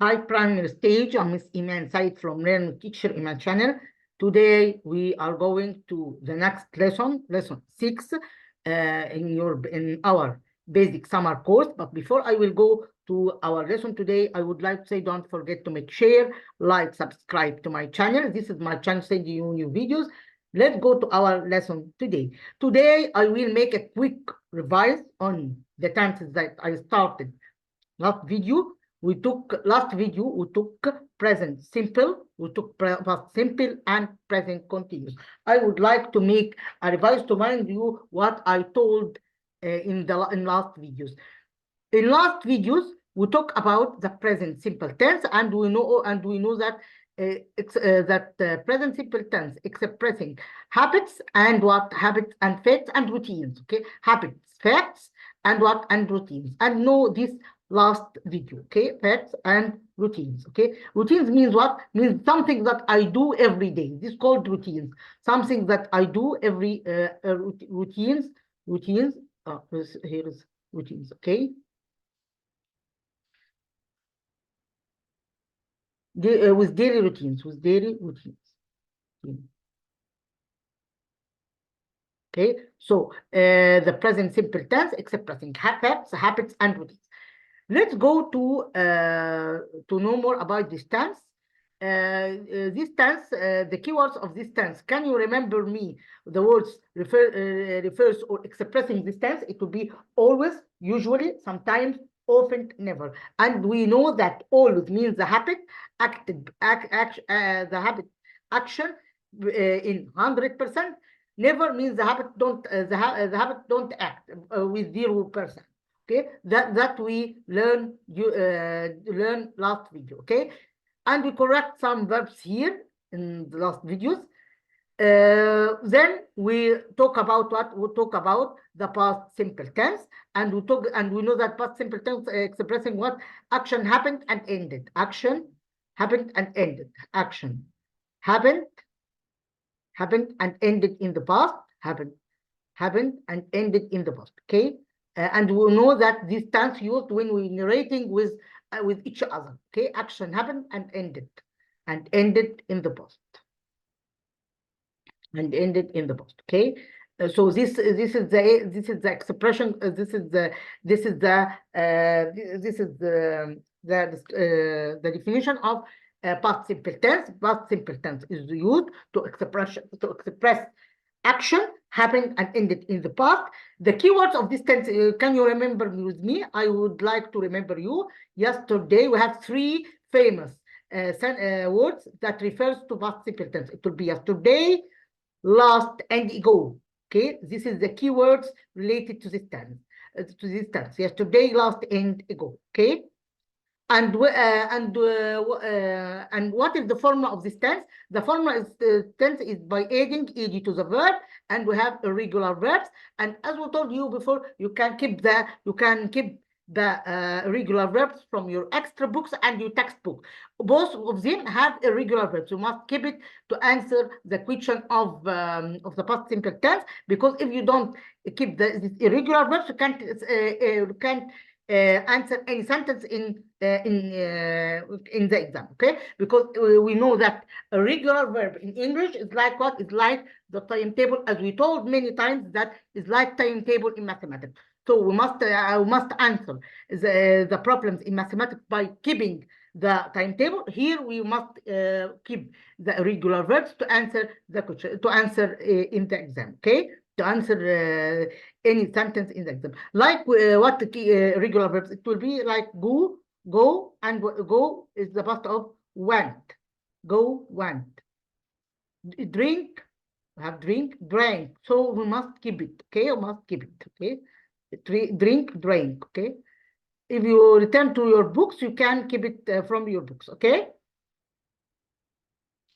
Hi, primary stage. I'm Miss Iman Said from Learn with Teacher Iman channel. Today we are going to the next lesson, lesson 6, in our basic summer course. But before I will go to our lesson today, I would like to say don't forget to make share, like, subscribe to my channel. This is my channel sending you new videos. Let's go to our lesson today. Today I will make a quick revise on the tenses that I started last video. We took present simple, we took past simple and present continuous. I would like to make a revise to remind you what I told in last videos. In last videos, we talk about the present simple tense, and we know that present simple tense expressing habits and habits and facts and routines. Okay, habits, facts, and routines. And know this last video. Okay, facts and routines. Okay, routines means what? Means something that I do every day. This is called routines. Something that I do every routines. Here is routines. Okay. With daily routines. Okay, so the present simple tense expressing facts, habits, and routines. Let's go to know more about this tense. This tense, the keywords of this tense. Can you remember me the words refers or expressing this tense? It will be always, usually, sometimes, often, never. And we know that always means the habit action in 100%. Never means the habit don't act with 0%. Okay, that we learn last video. Okay, and we correct some verbs here in the last videos. Then we talk about what? We talk about the past simple tense, and we know that past simple tense expressing what? Action happened and ended. Action happened and ended. Action happened and ended in the past. Happened and ended in the past. Okay. And we know that this tense used when we're narrating with each other. Okay, action happened and ended in the past. And ended in the past. Okay, so this is the expression. This is the definition of past simple tense. Past simple tense is used to express action happened and ended in the past. The keywords of this tense, can you remember with me? I would like to remember you. Yesterday, we have 3 famous words that refers to past simple tense. It will be yesterday, last, and ago. Okay, this is the keywords related to this tense. Yesterday, last, and ago. Okay. And what is the formula of this tense? The formula is tense is by adding ed to the verb, and we have irregular verbs. And as we told you before, you can keep the irregular verbs from your extra books and your textbook. Both of them have irregular verbs. You must keep it to answer the question of the past simple tense, because if you don't keep these irregular verbs, you can't answer any sentence in the exam. Okay, because we know that a regular verb in English is like what? Is like the timetable, as we told many times, that is like timetable in mathematics. So we must answer the problems in mathematics by keeping the timetable. Here we must keep the irregular verbs to answer the question, to answer in the exam. Okay, to answer any sentence in the exam. Like what the key regular verbs? It will be like go, and go is the past of went. Go, went. Drink, have drink, drank. So we must keep it. Okay, we must keep it. Okay, drink, drank. Okay. If you return to your books, you can keep it from your books. Okay.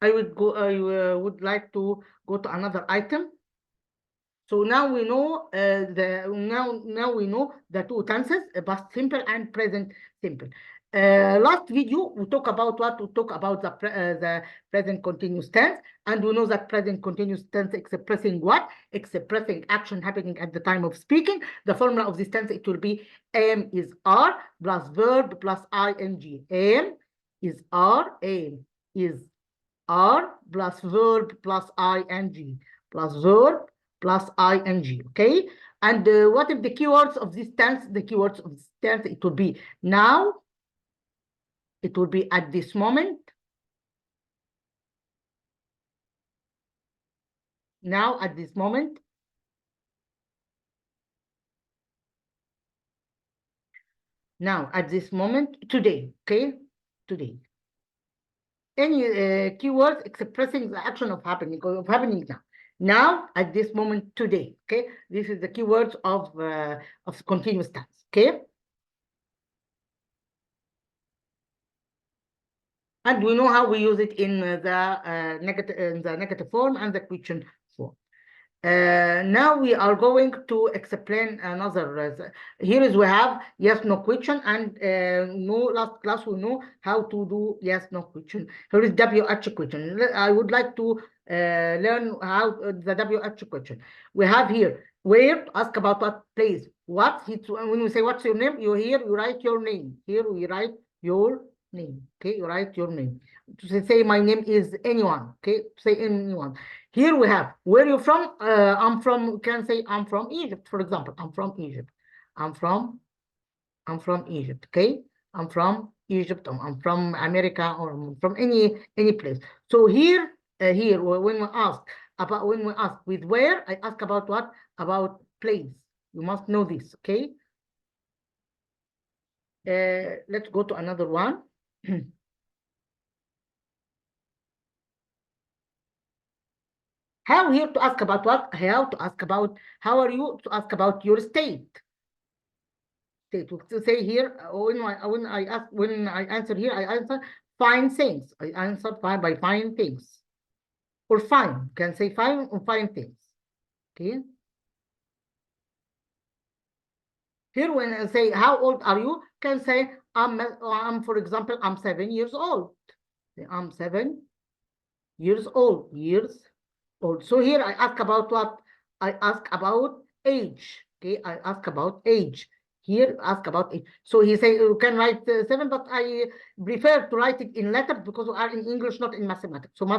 I would like to go to another item. So now we know now we know the 2 tenses, past simple and present simple. Last video we talk about what? We talk about the present continuous tense, and we know that present continuous tense expressing what? Expressing action happening at the time of speaking. The formula of this tense, it will be am is are plus verb plus ing. Am is R. Aim is R plus verb plus ing plus verb plus ing. Okay. And what if the keywords of this tense? The keywords of this tense, it will be now. It will be at this moment. Now at this moment. Now at this moment. Today. Okay. Today. Any keywords expressing the action of happening now. Now at this moment, today. Okay. This is the keywords of continuous tense. Okay. And we know how we use it in the negative form and the question form. Now we are going to explain another. Here is we have yes, no question, and no, last class we know how to do yes, no question. Here is WH question. I would like to learn how the WH question. We have here where, ask about what, place, what. When you say what's your name, you write your name. Here we write your name. Okay, you write your name. To say my name is anyone. Okay, say anyone. Here we have where you from. I'm from. You can say I'm from Egypt, for example. I'm from Egypt. I'm from Egypt. Okay, I'm from Egypt. I'm from America, or from any place. So here when we ask with where, I ask about what? About place. You must know this. Okay. Let's go to another one. How here to ask about what? How to ask about how are you? To ask about your state. To say here when I answer here, I answer fine things. I answer by fine things, or fine. You can say fine or fine things. Okay. Here when I say how old are you, can say I'm for example I'm 7 years old. I'm 7 years old. So here I ask about what? I ask about age. Okay, I ask about age. Here ask about age. So he say you can write 7, but I prefer to write it in letters because we are in English, not in mathematics. So we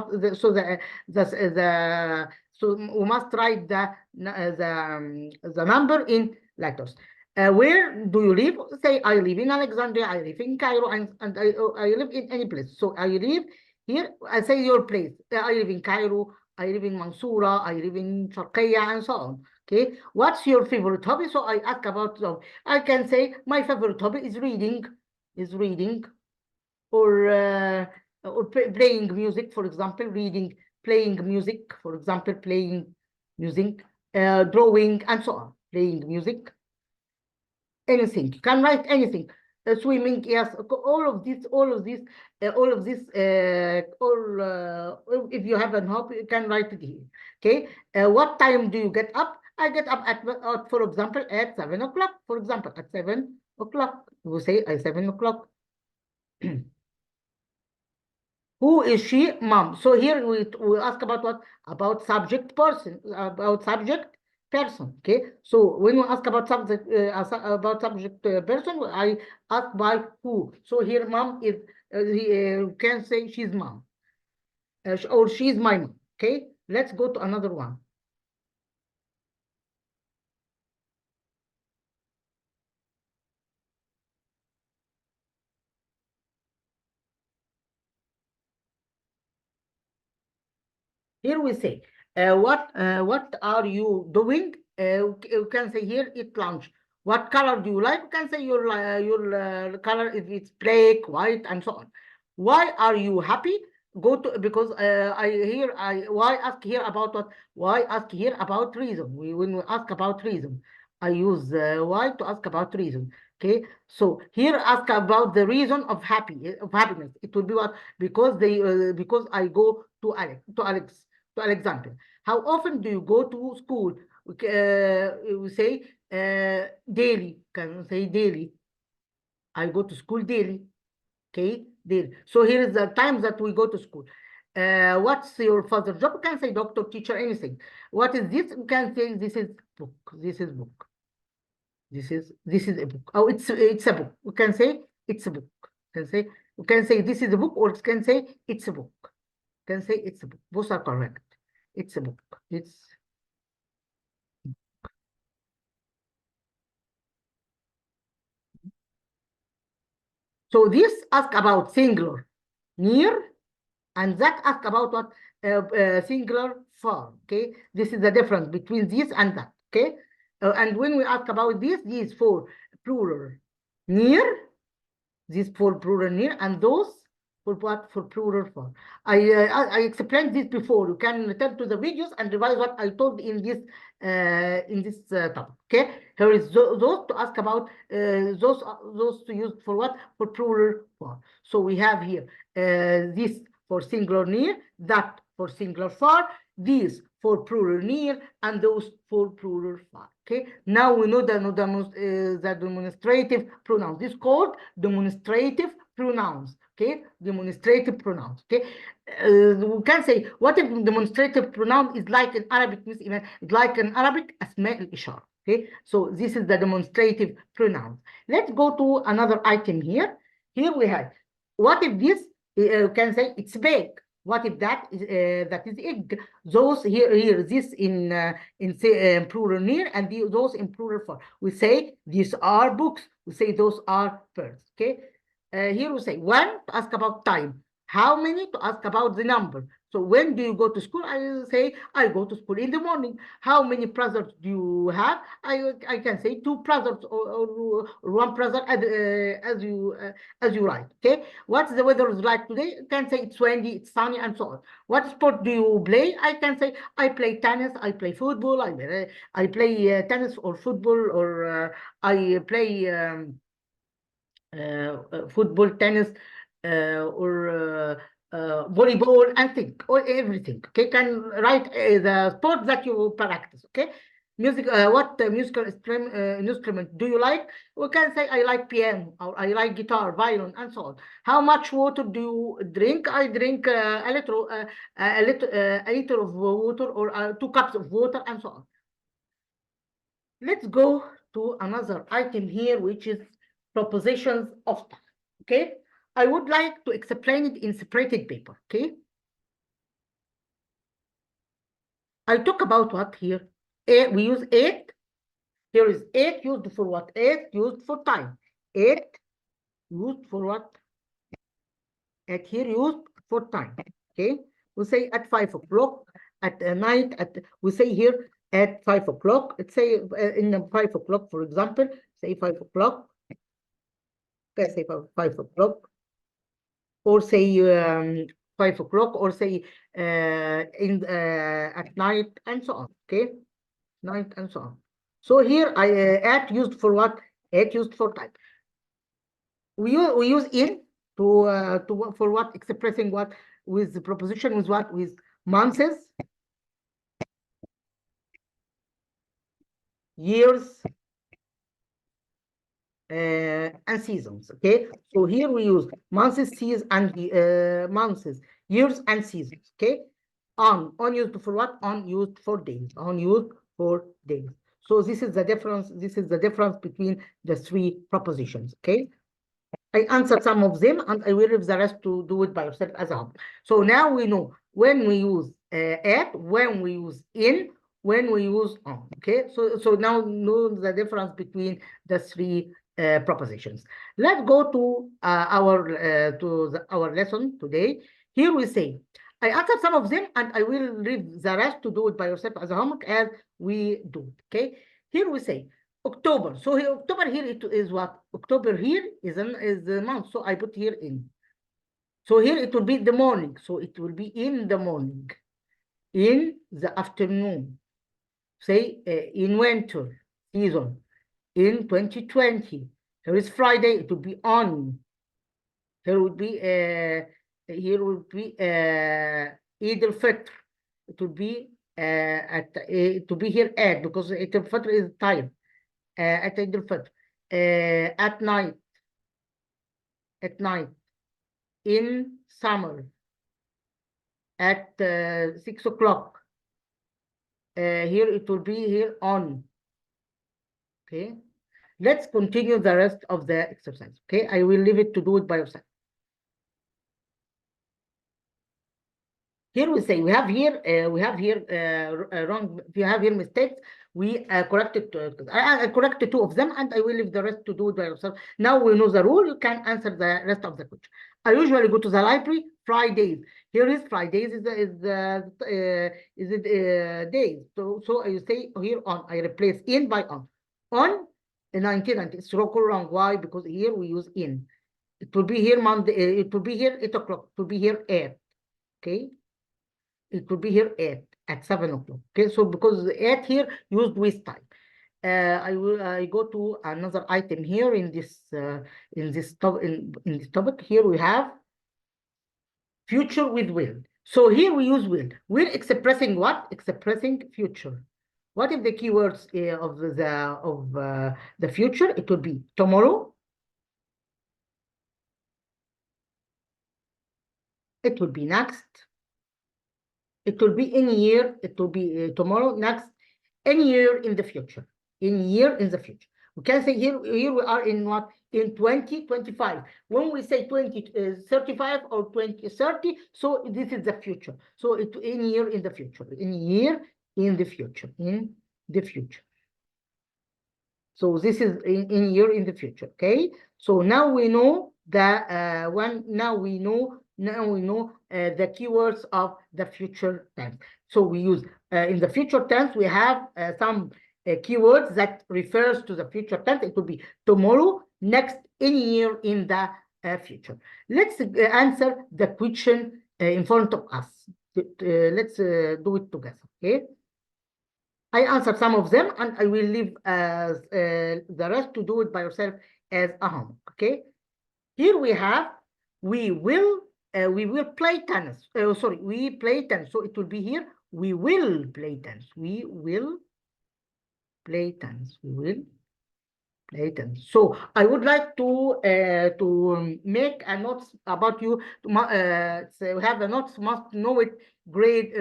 must write the number in letters. Where do you live? Say I live in Alexandria, I live in Cairo, and I live in any place. So I live here. I say your place. I live in Cairo. I live in Mansoura, I live in Sharqiyya, and so on. Okay, what's your favorite hobby? So I ask about, I can say my favorite hobby is reading, or playing music, for example, playing music, for example, playing music, drawing, and so on. Playing music, anything. You can write anything. Swimming, yes, all of this, if you have a hobby, you can write it here. Okay, what time do you get up? I get up at for example, at 7 o'clock. For example, at 7 o'clock, we say at 7 o'clock. Who is she? Mom. So here we ask about what? About subject person, person. Okay, so when we ask about subject person, I ask by who. So here mom is can say she's mom, or she's my mom. Okay, let's go to another one. Here we say what are you doing? You can say here eat lunch. What color do you like? You can say your color, if it's black, white, and so on. Why are you happy? Go to, because why ask here about what? Why ask here about reason? When we ask about reason, I use why to ask about reason. Okay, so here ask about the reason of happiness. It will be what? Because I go to Alexander. How often do you go to school? We say daily. Can we say daily? I go to school daily. Okay, daily. So here is the time that we go to school. What's your father's job? You can say doctor, teacher, anything. What is this? You can say this is book. This is book. This is a book. Oh, it's a book. We can say it's a book. You can say You can say this is a book, or you can say it's a book. You can say it's a book. Both are correct. It's a book. It's so this ask about singular, near, and that ask about what singular, far. Okay, this is the difference between this and that. Okay, and when we ask about this for plural, near, this for plural near, and those for what? For plural far. I explained this before. You can return to the videos and revise what I told in this topic. Okay, here is those to ask about those to use for what? For plural far. So we have here this for singular near, that for singular far, these for plural near, and those for plural far. Okay, now we know the demonstrative pronouns. This is called demonstrative pronouns. Okay, demonstrative pronouns. Okay, we can say what if demonstrative pronoun is like in Arabic, it's like in Arabic asma al-ishara. Okay, so this is the demonstrative pronoun. Let's go to another item here. Here we have what if this can say it's big. What if that is egg? Those here this in plural near, and those in plural far. We say these are books. We say those are birds. Okay. Here we say when to ask about time. How many to ask about the number. So when do you go to school? I say I go to school in the morning. How many brothers do you have? I can say 2 brothers or 1 brother as you write. Okay. What's the weather is like today? You can say it's windy, it's sunny, and so on. What sport do you play? I can say I play tennis, I play football, I play tennis or football, or I play football, tennis, or volleyball, and think, or everything. Okay, can write the sport that you practice. Okay, music. What musical instrument do you like? We can say I like piano, or I like guitar, violin, and so on. How much water do you drink? I drink a liter of water, or 2 cups of water, and so on. Let's go to another item here, which is propositions of time. Okay, I would like to explain it in separated paper. Okay, I talk about what here. We use 8. Here is 8 used for what? 8 used for time. 8 used for what? 8 here used for time. Okay, we say at 5 o'clock, at night, we say here at 5 o'clock. Let's say in 5 o'clock, for example, say 5 o'clock. Okay, say 5 o'clock, or say 5 o'clock, or say at night, and so on. Okay, night and so on. So here I at used for what? At used for time. We use in to for what? Expressing what? With the proposition, with what? With months, years, and seasons. Okay, so here we use months, seasons, and months, years, and seasons. Okay, on used for what? On used for days. On used for days. So this is the difference. This is the difference between the 3 propositions. Okay, I answered some of them, and I will leave the rest to do it by yourself as a homework. So now we know when we use at, when we use in, when we use on. Okay, so now know the difference between the 3 propositions. Let's go to our lesson today. Here we say, I answered some of them, and I will leave the rest to do it by yourself as a homework as we do. Okay, here we say October. So here, October here it is what? October here is the month. So I put here in. So here it will be the morning. So it will be in the morning, in the afternoon. Say in winter season, in 2020. Here is Friday. It will be on. Here would be Eid al-Fitr. It will be it will be here at, because Eid al-Fitr is time. At Eid al-Fitr. At night. At night. In summer. At 6 o'clock. Here it will be here on. Okay. Let's continue the rest of the exercise. Okay, I will leave it to do it by yourself. Here we say we have here wrong. If you have here mistakes, we corrected. I corrected 2 of them, and I will leave the rest to do it by yourself. Now we know the rule. You can answer the rest of the question. I usually go to the library Fridays. Here is Fridays is days. So you say here on. I replace in by on. On 1990. It's wrong. Why? Because here we use in. It will be here Monday. It will be here 8 o'clock. It will be here 8. Okay. It will be here at 7 o'clock. Okay. So because 8 here used with time. I go to another item here in this topic. Here we have future with will. So here we use will. Will expressing what? Expressing future. What if the keywords of the future? It will be tomorrow. It will be next. It will be in year. It will be tomorrow, next, any year in the future. In year in the future. We can say here we are in what? In 2025. When we say 2035 or 2030, so this is the future. So it in year in the future. In year in the future. In the future. So this is in year in the future. Okay. So now we know the now we know the keywords of the future tense. So we use in the future tense we have some keywords that refers to the future tense. It will be tomorrow, next, any year in the future. Let's answer the question in front of us. Let's do it together. Okay. I answered some of them, and I will leave the rest to do it by yourself as a homework. Okay. Here we have we will play tennis. Sorry, we play tennis. So it will be here. We will play tennis. We will play tennis. We will play tennis. So I would like to make a note about you. So have a note, must know it grade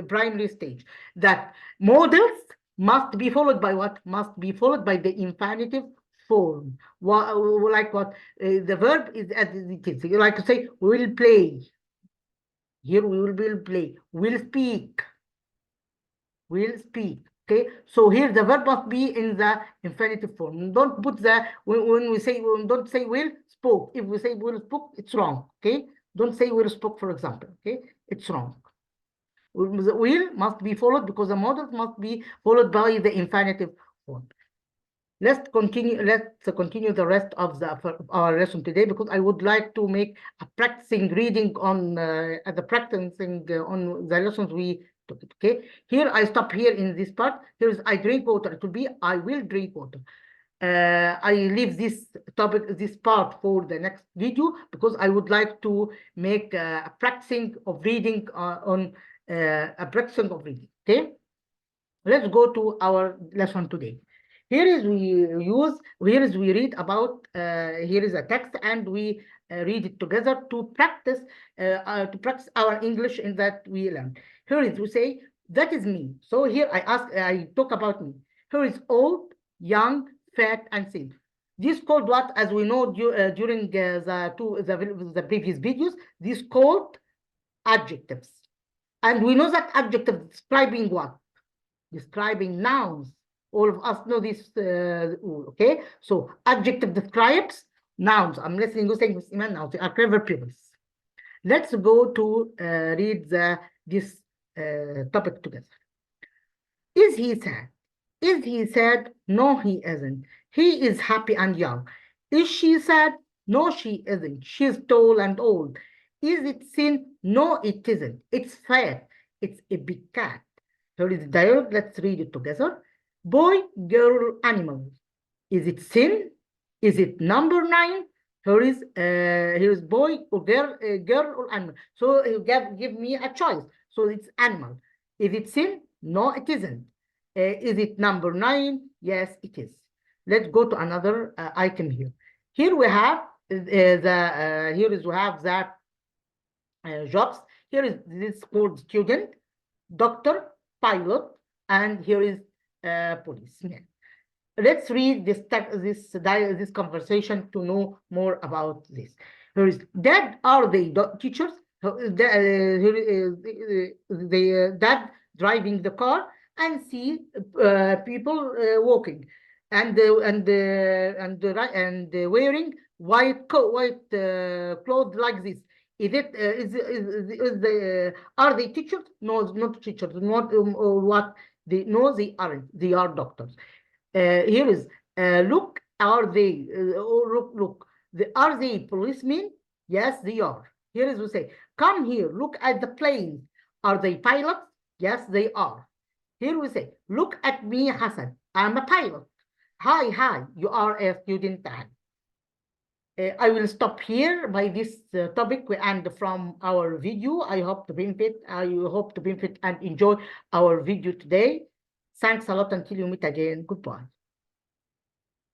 primary stage. That models must be followed by what? Must be followed by the infinitive form. Like what? The verb is as it is. You like to say, we will play. Here we will play. We'll speak. We'll speak. Okay. So here the verb must be in the infinitive form. Don't put the when we say don't say will spoke. If we say will spoke, it's wrong. Okay. Don't say will spoke, for example. Okay. It's wrong. The will must be followed because the models must be followed by the infinitive form. Let's continue the rest of our lesson today, because I would like to make a practicing reading on the practicing on the lessons we took. Okay, here I stop here in this part. Here is I drink water. It will be I will drink water. I leave this topic, this part, for the next video, because I would like to make a practicing of reading on a practicing of reading. Okay, let's go to our lesson today. Here is we read about here is a text, and we read it together to practice our English in that we learn. Here is we say that is me. So here I talk about me. Here is old, young, fat, and thin. This called what? As we know during the previous videos, this called adjectives, and we know that adjectives describing what? Describing nouns. All of us know this rule, okay? So adjective describes nouns. I'm listening to saying nouns. They are clever pupils. Let's go to read this topic together. Is he sad? Is he sad? No, he isn't. He is happy and young. Is she sad? No, she isn't. She's tall and old. Is it thin? No, it isn't. It's fat. It's a big cat. Here is the dialogue. Let's read it together. Boy, girl, animal. Is it thin? Is it number 9? Here is boy or girl or animal. So you give me a choice. So it's animal. Is it thin? No, it isn't. Is it number 9? Yes, it is. Let's go to another item here. Here we have we have that jobs. Here is this called student, doctor, pilot, and here is policeman. Let's read this conversation to know more about this. Here is, Dad, are they teachers? the dad driving the car and see people walking and wearing white clothes like this. Is it are they teachers? No, not teachers. Not what they no, they aren't. They are doctors. Here is look. Are they look? Are they policemen? Yes, they are. Here is we say, come here. Look at the planes. Are they pilots? Yes, they are. Here we say, look at me, Hassan. I'm a pilot. Hi, you are a student. I will stop here by this topic and from our video. I hope to benefit and enjoy our video today. Thanks a lot until you meet again. Goodbye.